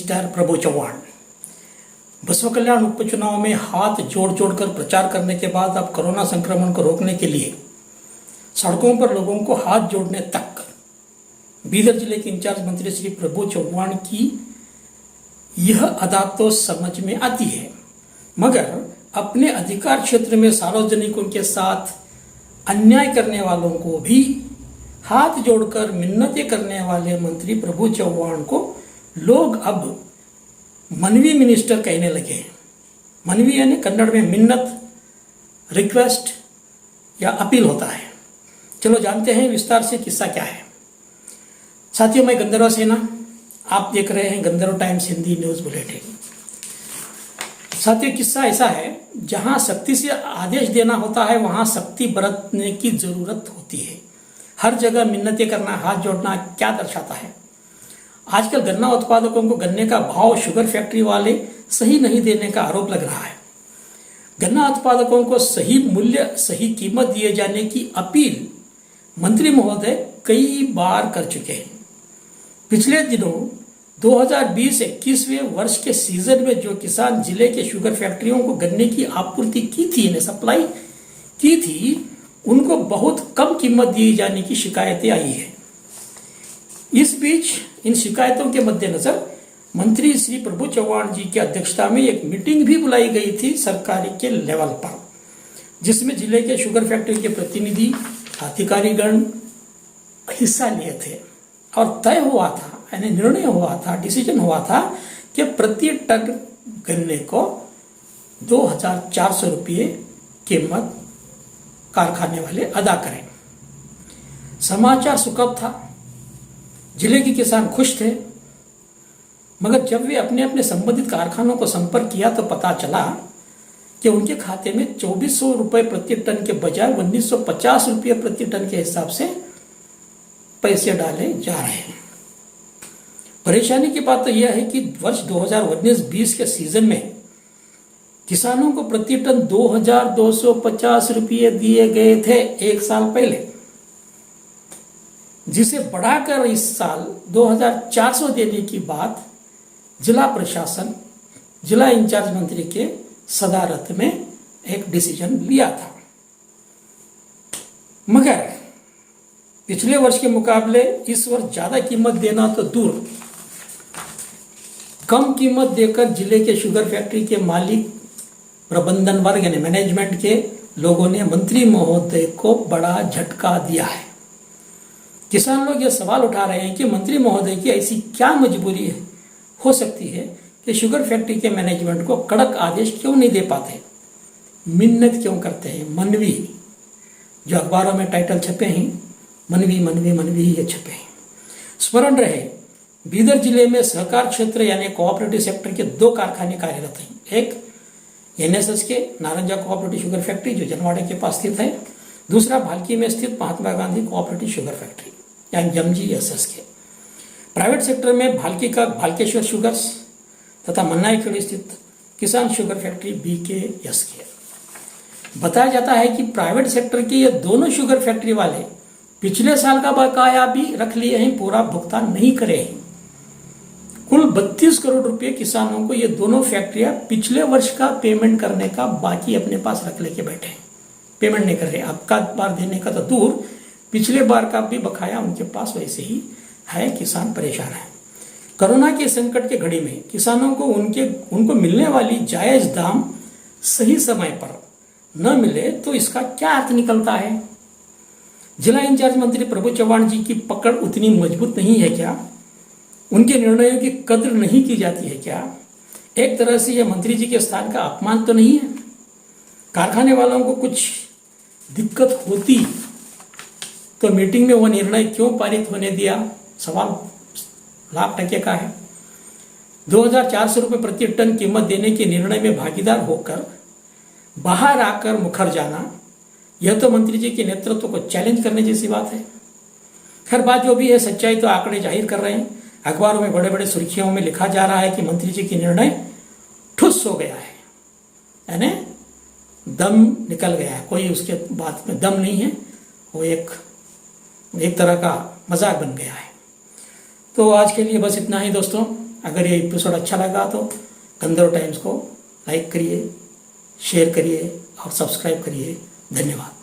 Minister प्रभु चौहान बसवा कल्याण उपचुनाव में हाथ जोड़ जोड़कर प्रचार करने के बाद अब कोरोना संक्रमण को रोकने के लिए सड़कों पर लोगों को हाथ जोड़ने तक बीदर जिले के इंचार्ज मंत्री श्री प्रभु चौहान की यह अदा तो समझ में आती है, मगर अपने अधिकार क्षेत्र में सार्वजनिकों के साथ अन्याय करने वालों को भी हाथ जोड़कर मिन्नतें करने वाले मंत्री प्रभु चौहान को लोग अब मनवी मिनिस्टर कहने लगे हैं। मनवी यानी कन्नड़ में मिन्नत, रिक्वेस्ट या अपील होता है। चलो जानते हैं विस्तार से किस्सा क्या है। साथियों, मैं गंधर्व सेना, आप देख रहे हैं गंधर्व टाइम्स हिंदी न्यूज बुलेटिन। साथियों, किस्सा ऐसा है, जहां सख्ती से आदेश देना होता है वहां सख्ती बरतने की जरूरत होती है। हर जगह मिन्नतें करना, हाथ जोड़ना क्या दर्शाता है? आजकल गन्ना उत्पादकों को गन्ने का भाव शुगर फैक्ट्री वाले सही नहीं देने का आरोप लग रहा है। गन्ना उत्पादकों को सही मूल्य, सही कीमत दिए जाने की अपील मंत्री महोदय कई बार कर चुके हैं। पिछले दिनों 2020-21वें वर्ष के सीजन में जो किसान जिले के शुगर फैक्ट्रियों को गन्ने की आपूर्ति की थी, इन्हें सप्लाई की थी, उनको बहुत कम कीमत दी जाने की शिकायतें आई है। इस बीच इन शिकायतों के मद्देनजर मंत्री श्री प्रभु चौहान जी की अध्यक्षता में एक मीटिंग भी बुलाई गई थी सरकारी के लेवल पर, जिसमें जिले के शुगर फैक्ट्री के प्रतिनिधि, अधिकारीगण हिस्सा लिए थे और तय हुआ था, यानी निर्णय हुआ था, डिसीजन हुआ था कि प्रति टन गन्ने को 2400 रुपये कीमत कारखाने वाले अदा करें। समाचार सुखद था, जिले के किसान खुश थे, मगर जब वे अपने अपने संबंधित कारखानों को संपर्क किया तो पता चला कि उनके खाते में 2400 रुपये प्रति टन के बजाय 1950 रुपये प्रति टन के हिसाब से पैसे डाले जा रहे हैं। परेशानी की बात तो यह है कि वर्ष 2019-20 के सीजन में किसानों को प्रति टन 2250 रुपये दिए गए थे एक साल पहले, जिसे बढ़ाकर इस साल 2400 देने की बात जिला प्रशासन, जिला इंचार्ज मंत्री के सदारत में एक डिसीजन लिया था। मगर पिछले वर्ष के मुकाबले इस वर्ष ज्यादा कीमत देना तो दूर, कम कीमत देकर जिले के शुगर फैक्ट्री के मालिक, प्रबंधन वर्ग यानी मैनेजमेंट के लोगों ने मंत्री महोदय को बड़ा झटका दिया है। किसान लोग ये सवाल उठा रहे हैं कि मंत्री महोदय की ऐसी क्या मजबूरी हो सकती है कि शुगर फैक्ट्री के मैनेजमेंट को कड़क आदेश क्यों नहीं दे पाते, मिन्नत क्यों करते हैं। मनवी, जो अखबारों में टाइटल छपे हैं, मनवी मनवी मनवी ये छपे हैं। स्मरण रहे, बीदर जिले में सहकार क्षेत्र यानी कोऑपरेटिव सेक्टर के 2 कारखाने कार्यरत हैं। एक एनएसएस के नारंजा कोऑपरेटिव शुगर फैक्ट्री जो जनवाड़े के पास स्थित है, दूसरा भालकी में स्थित Mahatma Gandhi cooperative sugar factory यानी एमजीएसएस के। प्राइवेट सेक्टर में भालकी का भालकेश्वर शुगर्स तथा मन्नाईखेड़ी स्थित किसान शुगर फैक्ट्री बीकेएस के। बताया जाता है कि प्राइवेट सेक्टर के ये दोनों शुगर फैक्ट्री वाले पिछले साल का बकाया भी रख लिए हैं, पूरा भुगतान नहीं करे हैं। कुल 32 करोड़ रुपए किसानों को ये दोनों फैक्ट्रियां पिछले वर्ष का पेमेंट करने का बाकी अपने पास रख लेके बैठे हैं, पेमेंट नहीं कर रहे। अब का बार देने का तो दूर, पिछले बार का भी बकाया उनके पास वैसे ही है। किसान परेशान है। कोरोना के संकट के घड़ी में किसानों को उनको मिलने वाली जायज दाम सही समय पर न मिले तो इसका क्या अर्थ निकलता है? जिला इंचार्ज मंत्री प्रभु चौहान जी की पकड़ उतनी मजबूत नहीं है क्या? उनके निर्णयों की कद्र नहीं की जाती है क्या? एक तरह से यह मंत्री जी के स्थान का अपमान तो नहीं है? कारखाने वालों को कुछ दिक्कत होती तो मीटिंग में वह निर्णय क्यों पारित होने दिया? सवाल लाख टके का है। 2400 रुपये प्रति टन कीमत देने के निर्णय में भागीदार होकर बाहर आकर मुखर जाना, यह तो मंत्री जी के नेतृत्व को चैलेंज करने जैसी बात है। खैर, बात जो भी है, सच्चाई तो आंकड़े जाहिर कर रहे हैं। अखबारों में बड़े बड़े सुर्खियों में लिखा जा रहा है कि मंत्री जी की निर्णय ठुस हो गया है, यानी दम निकल गया है। कोई उसके बात में दम नहीं है, वो एक तरह का मजाक बन गया है। तो आज के लिए बस इतना ही दोस्तों। अगर ये एपिसोड अच्छा लगा तो गंधर्व टाइम्स को लाइक करिए, शेयर करिए और सब्सक्राइब करिए। धन्यवाद।